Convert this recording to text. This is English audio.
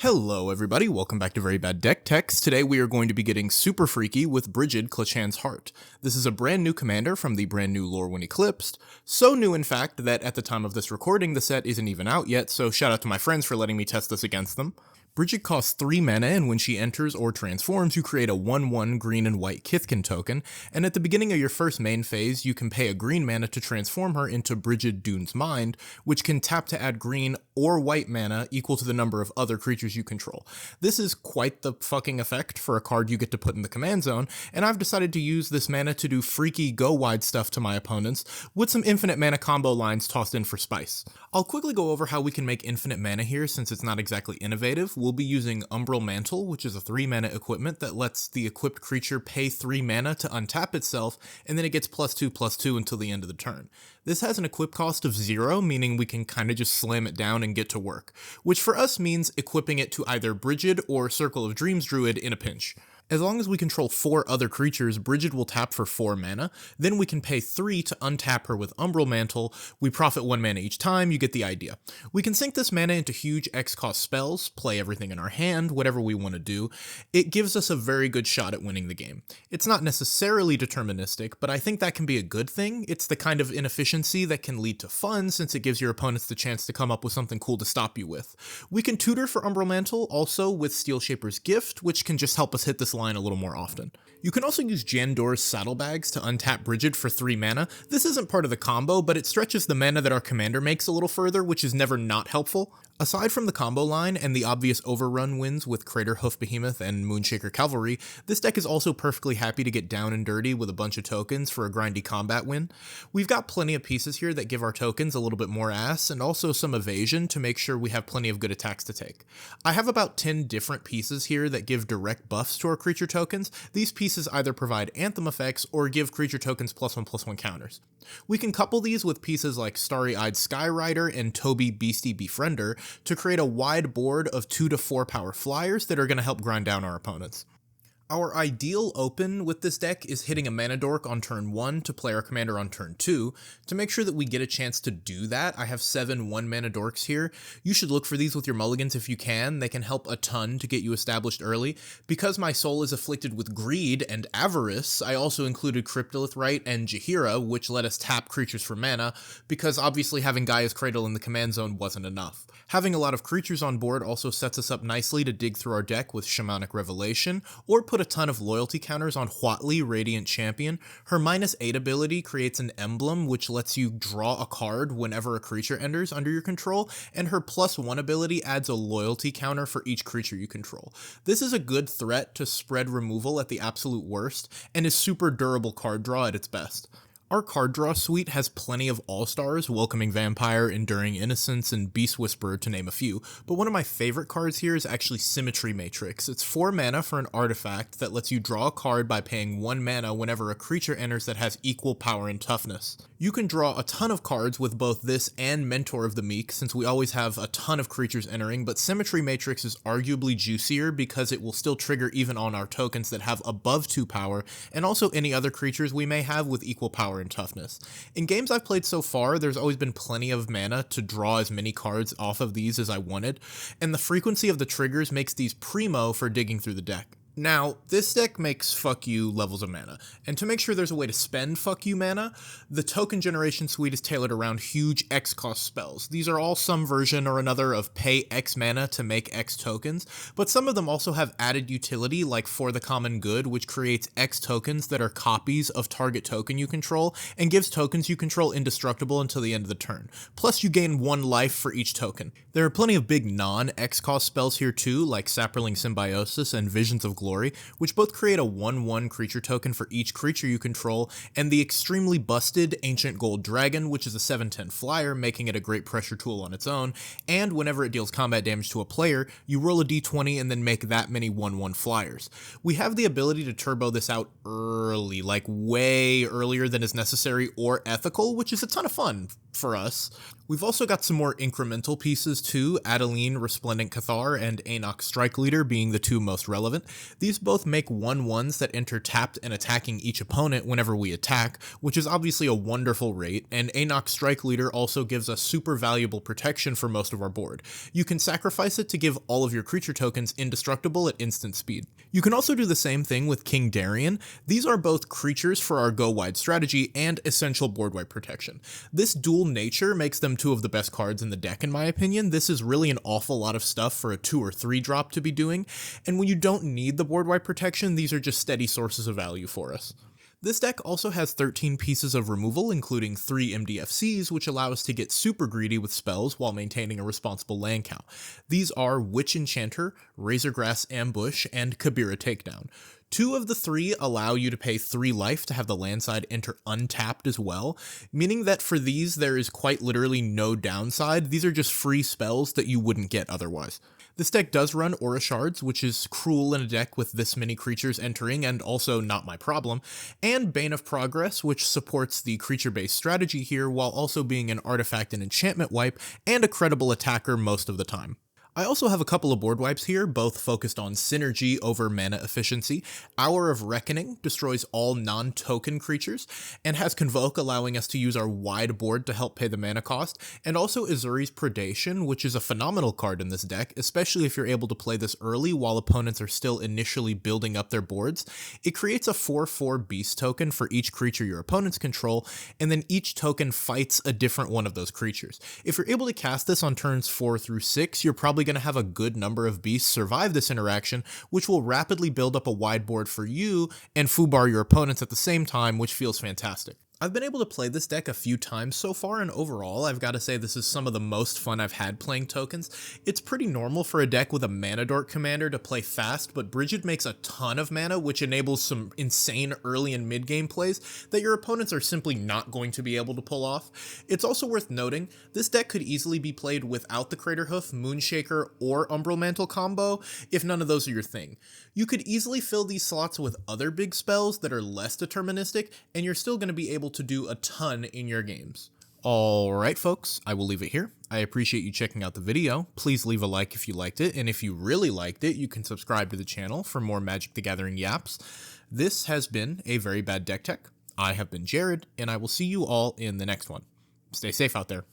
Hello everybody, welcome back to Very Bad Deck Techs. Today we are going to be getting super freaky with Brigid, Clachan's Heart. This is a brand new commander from the brand new Lorwyn Eclipsed. So new in fact that at the time of this recording the set isn't even out yet, so shout out to my friends for letting me test this against them. Brigid costs 3 mana, and when she enters or transforms, you create a 1/1 green and white Kithkin token, and at the beginning of your first main phase, you can pay a green mana to transform her into Brigid Doun's Mind, which can tap to add green or white mana equal to the number of other creatures you control. This is quite the fucking effect for a card you get to put in the command zone, and I've decided to use this mana to do freaky go-wide stuff to my opponents, with some infinite mana combo lines tossed in for spice. I'll quickly go over how we can make infinite mana here since it's not exactly innovative. We'll be using Umbral Mantle, which is a 3 mana equipment that lets the equipped creature pay 3 mana to untap itself, and then it gets +2/+2 until the end of the turn. This has an equip cost of 0, meaning we can kinda just slam it down and get to work, which for us means equipping it to either Brigid or Circle of Dreams Druid in a pinch. As long as we control 4 other creatures, Brigid will tap for 4 mana, then we can pay 3 to untap her with Umbral Mantle. We profit 1 mana each time, you get the idea. We can sink this mana into huge X-cost spells, play everything in our hand, whatever we want to do. It gives us a very good shot at winning the game. It's not necessarily deterministic, but I think that can be a good thing. It's the kind of inefficiency that can lead to fun, since it gives your opponents the chance to come up with something cool to stop you with. We can tutor for Umbral Mantle also with Steel Shaper's Gift, which can just help us hit this line a little more often. You can also use Jandor's Saddlebags to untap Brigid for 3 mana. This isn't part of the combo, but it stretches the mana that our commander makes a little further, which is never not helpful. Aside from the combo line and the obvious overrun wins with Crater Hoof Behemoth and Moonshaker Cavalry, this deck is also perfectly happy to get down and dirty with a bunch of tokens for a grindy combat win. We've got plenty of pieces here that give our tokens a little bit more ass, and also some evasion to make sure we have plenty of good attacks to take. I have about 10 different pieces here that give direct buffs to our creature tokens. These pieces either provide anthem effects or give creature tokens +1/+1 counters. We can couple these with pieces like Starry-Eyed Skyrider and Toby Beastie Befriender to create a wide board of 2 to 4 power flyers that are going to help grind down our opponents. Our ideal open with this deck is hitting a mana dork on turn 1 to play our commander on turn 2. To make sure that we get a chance to do that, I have 7 1-mana dorks here. You should look for these with your mulligans if you can. They can help a ton to get you established early. Because my soul is afflicted with greed and avarice, I also included Cryptolith Rite and Jaheira, which let us tap creatures for mana, because obviously having Gaea's Cradle in the command zone wasn't enough. Having a lot of creatures on board also sets us up nicely to dig through our deck with Shamanic Revelation, or put a ton of loyalty counters on Huatli, Radiant Champion. Her -8 ability creates an emblem which lets you draw a card whenever a creature enters under your control, and her +1 ability adds a loyalty counter for each creature you control. This is a good threat to spread removal at the absolute worst, and is super durable card draw at its best. Our card draw suite has plenty of all-stars, Welcoming Vampire, Enduring Innocence, and Beast Whisperer to name a few, but one of my favorite cards here is actually Symmetry Matrix. It's 4 mana for an artifact that lets you draw a card by paying 1 mana whenever a creature enters that has equal power and toughness. You can draw a ton of cards with both this and Mentor of the Meek, since we always have a ton of creatures entering, but Symmetry Matrix is arguably juicier because it will still trigger even on our tokens that have above 2 power, and also any other creatures we may have with equal power and toughness. In games I've played so far, there's always been plenty of mana to draw as many cards off of these as I wanted, and the frequency of the triggers makes these primo for digging through the deck. Now, this deck makes fuck you levels of mana, and to make sure there's a way to spend fuck you mana, the token generation suite is tailored around huge X cost spells. These are all some version or another of pay X mana to make X tokens, but some of them also have added utility like For the Common Good, which creates X tokens that are copies of target token you control, and gives tokens you control indestructible until the end of the turn. Plus you gain 1 life for each token. There are plenty of big non-X cost spells here too, like Saproling Symbiosis and Visions of Glory, which both create a 1/1 creature token for each creature you control, and the extremely busted Ancient Gold Dragon, which is a 7/10 flyer, making it a great pressure tool on its own, and whenever it deals combat damage to a player, you roll a d20 and then make that many 1/1 flyers. We have the ability to turbo this out early, like way earlier than is necessary or ethical, which is a ton of fun for us. We've also got some more incremental pieces too, Adeline, Resplendent Cathar, and Aenoch Strike Leader being the two most relevant. These both make 1/1s that enter tapped and attacking each opponent whenever we attack, which is obviously a wonderful rate, and Aenoch Strike Leader also gives us super valuable protection for most of our board. You can sacrifice it to give all of your creature tokens indestructible at instant speed. You can also do the same thing with King Darien. These are both creatures for our go-wide strategy and essential board-wide protection. This dual nature makes them two of the best cards in the deck in my opinion. This is really an awful lot of stuff for a 2 or 3 drop to be doing, and when you don't need the board-wide protection, these are just steady sources of value for us. This deck also has 13 pieces of removal, including 3 MDFCs, which allow us to get super greedy with spells while maintaining a responsible land count. These are Witch Enchanter, Razorgrass Ambush, and Kabira Takedown. 2 of the 3 allow you to pay 3 life to have the land side enter untapped as well, meaning that for these there is quite literally no downside. These are just free spells that you wouldn't get otherwise. This deck does run Aura Shards, which is cruel in a deck with this many creatures entering and also not my problem, and Bane of Progress, which supports the creature-based strategy here while also being an artifact and enchantment wipe and a credible attacker most of the time. I also have a couple of board wipes here, both focused on synergy over mana efficiency. Hour of Reckoning destroys all non-token creatures, and has Convoke allowing us to use our wide board to help pay the mana cost, and also Azuri's Predation, which is a phenomenal card in this deck, especially if you're able to play this early while opponents are still initially building up their boards. It creates a 4/4 beast token for each creature your opponents control, and then each token fights a different one of those creatures. If you're able to cast this on turns 4 through 6, you're probably going to have a good number of beasts survive this interaction, which will rapidly build up a wide board for you and foobar your opponents at the same time, which feels fantastic. I've been able to play this deck a few times so far, and overall, I've got to say this is some of the most fun I've had playing tokens. It's pretty normal for a deck with a mana dork commander to play fast, but Brigid makes a ton of mana, which enables some insane early and mid-game plays that your opponents are simply not going to be able to pull off. It's also worth noting, this deck could easily be played without the Craterhoof, Moonshaker, or Umbral Mantle combo, if none of those are your thing. You could easily fill these slots with other big spells that are less deterministic, and you're still going to be able to do a ton in your games. Alright folks, I will leave it here. I appreciate you checking out the video. Please leave a like if you liked it, and if you really liked it, you can subscribe to the channel for more Magic the Gathering yaps. This has been a Very Bad Deck Tech. I have been Jared, and I will see you all in the next one. Stay safe out there.